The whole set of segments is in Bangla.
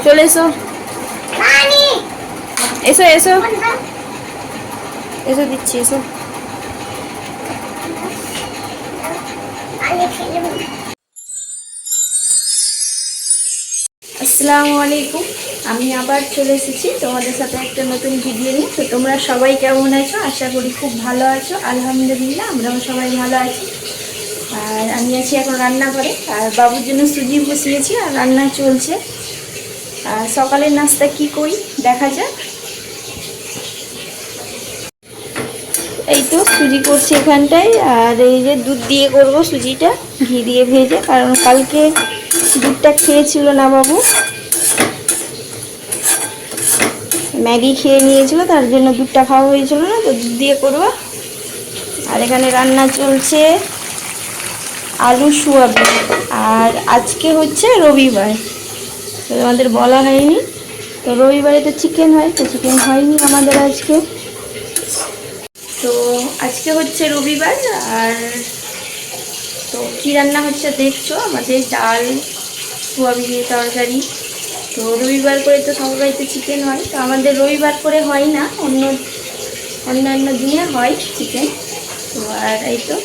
চলে এসো, এসো এসো এসো, দিচ্ছি এসো। আসসালামু আলাইকুম। আমি আবার চলে এসেছি তোমাদের সাথে একটা নতুন ভিডিও নিয়ে। তো তোমরা সবাই কেমন আছো? আশা করি খুব ভালো আছো। আলহামদুলিল্লাহ আমরাও সবাই ভালো আছি। আর আমি আছি এখন রান্নাঘরে, আর বাবুর জন্য সুজি বসিয়েছি আর রান্না চলছে। আর সকালের নাস্তা কি করি দেখা যাক। এই তো সুজি করছি এখানটায়, আর এই যে দুধ দিয়ে করব সুজিটা, ঘি দিয়ে ভেজে, কারণ কালকে দুধটা খেয়েছিল না বাবু, ম্যাগি খেয়ে নিয়েছিল, তার জন্য দুধটা খাওয়া হয়েছিল না, তো দুধ দিয়ে করবো। আর এখানে রান্না চলছে আলু সোয়াবিন। আর আজকে হচ্ছে রবিবার, তো আমাদের বলা হয়নি, তো রবিবারে তো চিকেন হয়, তো চিকেন হয়নি আমাদের আজকে। তো আজকে হচ্ছে রবিবার। আর তো কী রান্না হচ্ছে দেখছো, আমাদের ডাল, সোয়াবিনের তরকারি। তো রবিবার করে তো সবার বাড়িতে চিকেন হয়, তো আমাদের রবিবার করে হয় না, অন্যান্য দিনে হয় চিকেন। তো আর এই তো,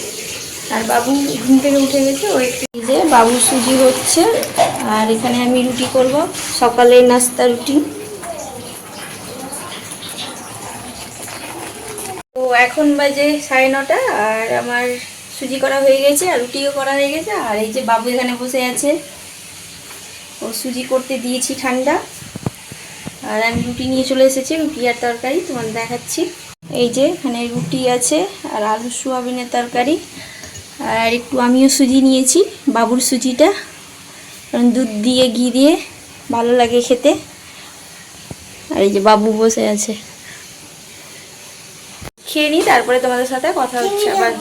আর বাবু ঘুম থেকে উঠে গেছে, ও একটু যে বাবু সুজি হচ্ছে। আর এখানে আমি রুটি করব, সকালের নাস্তা রুটি। তো এখন বাজে 9:30, আর আমার সুজি করা হয়ে গেছে আর রুটিও করা হয়ে গেছে। আর এই যে বাবু এখানে বসে আছে, ও সুজি করতে দিয়েছি ঠান্ডা। আর আমি রুটি নিয়ে চলে এসেছি, রুটি আর তরকারি তোমাদের দেখাচ্ছি। এই যে এখানে রুটি আছে আর আলু সোয়াবিনের তরকারি। আর একটু আমিও সুজি নিয়েছি, বাবুর সুজিটা, কারণ দুধ দিয়ে ঘি দিয়ে ভালো লাগে খেতে। আর এই যে বাবু বসে আছে, খেয়ে নিই তারপরে তোমাদের সাথে কথা হচ্ছে আবার।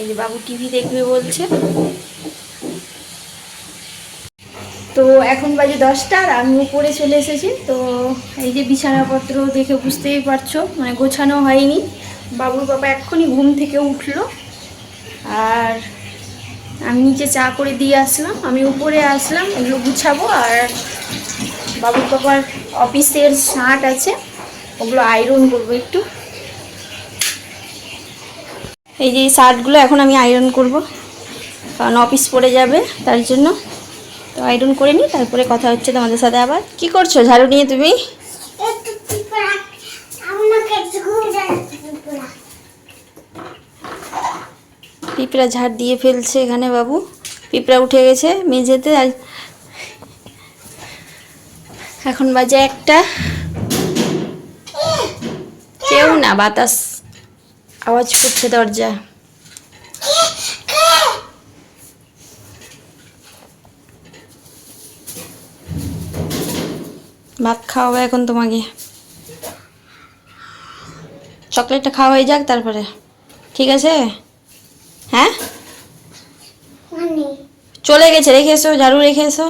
এই যে বাবু টিভি দেখবে বলছে। তো এখন বাজে 10টা, আর আমি উপরে চলে এসেছি। তো এই যে বিছানাপত্র দেখে বুঝতেই পারছো, মানে গোছানো হয়নি। বাবুর বাবা এক্ষুনি ঘুম থেকে উঠলো, আর আমি নিচে চা করে দিয়ে আসলাম, আমি উপরে আসলাম এগুলো গুছাবো। আর বাবুর বাবার অফিসের শার্ট আছে, ওগুলো আয়রন করবো একটু। এই যে শার্টগুলো এখন আমি আয়রন করব, কারণ অফিস পড়ে যাবে, তার জন্য। তো আয়রন করে নিই, তারপরে কথা হচ্ছে তোমাদের সাথে আবার। কি করছো ঝাড়ু নিয়ে তুমি? পিঁপড়া ঝাড় দিয়ে ফেলছে এখানে বাবু, পিঁপড়া উঠে গেছে মেঝেতে। আর এখন বাজে 1টা, কেউ না, বাতাস আওয়াজ করছে দরজা। ভাত খাওয়াবে এখন তোমাকে, চকলেটটা খাওয়া হয়ে যাক তারপরে, ঠিক আছে? হ্যাঁ চলে গেছে, রেখে এসো, ঝাড়ু রেখে এসো।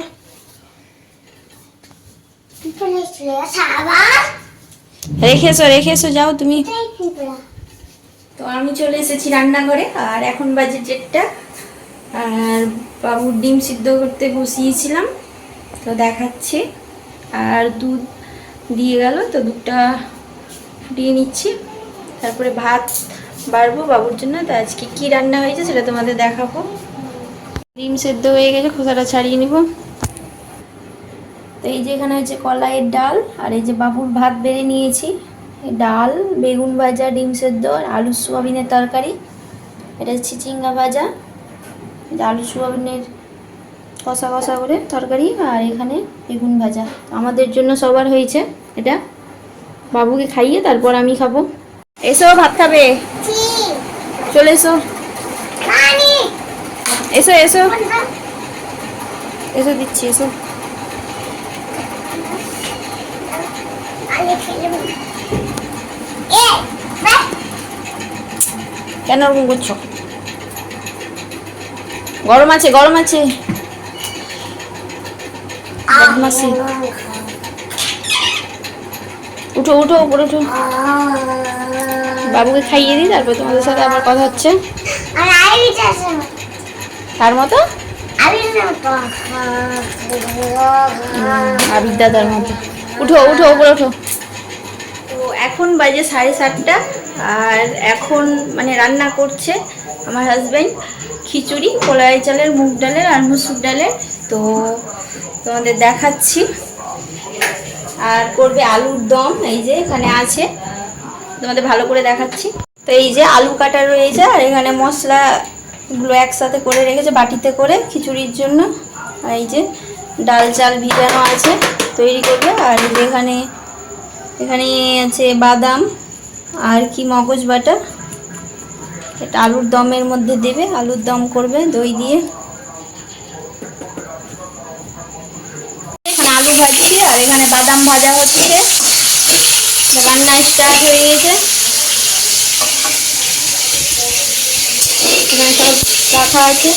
রেখে এসো যাও তুমি। তো আমি চলে এসেছি রান্নাঘরে, আর এখন বাজে 1টা। আর বাবুর ডিম সিদ্ধ করতে বসিয়েছিলাম, তো দেখাচ্ছি। আর দুধ দিয়ে গেল, তো দুধটা ফুটিয়ে নিচ্ছি, তারপরে ভাত বাড়বো বাবুর জন্য। তো আজকে কি রান্না হয়েছে সেটা তোমাদের দেখাবো। ডিম সেদ্ধ হয়ে গেছে, খোসাটা ছাড়িয়ে নিব। তো এই যে এখানে হচ্ছে কলাইয়ের ডাল, আর এই যে বাবুর ভাত বেড়ে নিয়েছি, ডাল, বেগুন ভাজা, ডিম সেদ্ধ, আর আলু সোয়াবিনের তরকারি। এটা হচ্ছে চিচিঙ্গা ভাজা, আলু সোয়াবিনের কষা কষা করে তরকারি, আর এখানে বেগুন ভাজা। আমাদের জন্য সবার হয়েছে এটা, বাবুকে খাইয়ে তারপর আমি খাবো। এসো ভাত খাবে, চলে এসো, এসো এসো এসো, দিচ্ছি এসো। কেন ওরকম করছো? গরম আছে, গরম আছে। উঠো উঠো, উপরে উঠো, বাবুকে খাইয়ে দিই, তারপর তোমাদের সাথে আবার কথা হচ্ছে। তার মতো আবির দাদার মতো। উঠো উঠো উপরে ওঠো। তো এখন বাজে 7:30, আর এখন মানে রান্না করছে আমার হাজব্যান্ড খিচুড়ি, কলাই চালের, মুগ ডালের আর মুসুর ডালের। তো তোমাদের দেখাচ্ছি। আর করবে আলুর দম, এই যে এখানে আছে, তোমাদের ভালো করে দেখাচ্ছি। তো এই যে আলু কাটা রয়েছে, আর এখানে মশলাগুলো একসাথে করে রেখেছে বাটিতে করে খিচুড়ির জন্য। আর এই যে ডাল চাল ভিজানো আছে, তৈরি করবে। আর এখানে এখানে আছে বাদাম আর কি মগজ বাটা, এটা আলুর দমের মধ্যে দেবে, আলুর দম করবে দই দিয়ে। এখানে আলু ভাজছি আর এখানে বাদাম ভাজা হচ্ছে। রান্না স্টার্ট হয়ে গেছে, এখানে সব রাখা আছে।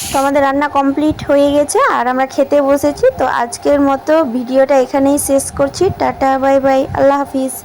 তো আমাদের রান্না কমপ্লিট হয়ে গেছে আর আমরা খেতে বসেছি। তো আজকের মতো ভিডিওটা এখানেই শেষ করছি। টাটা, বাই বাই, আল্লাহ হাফিজ।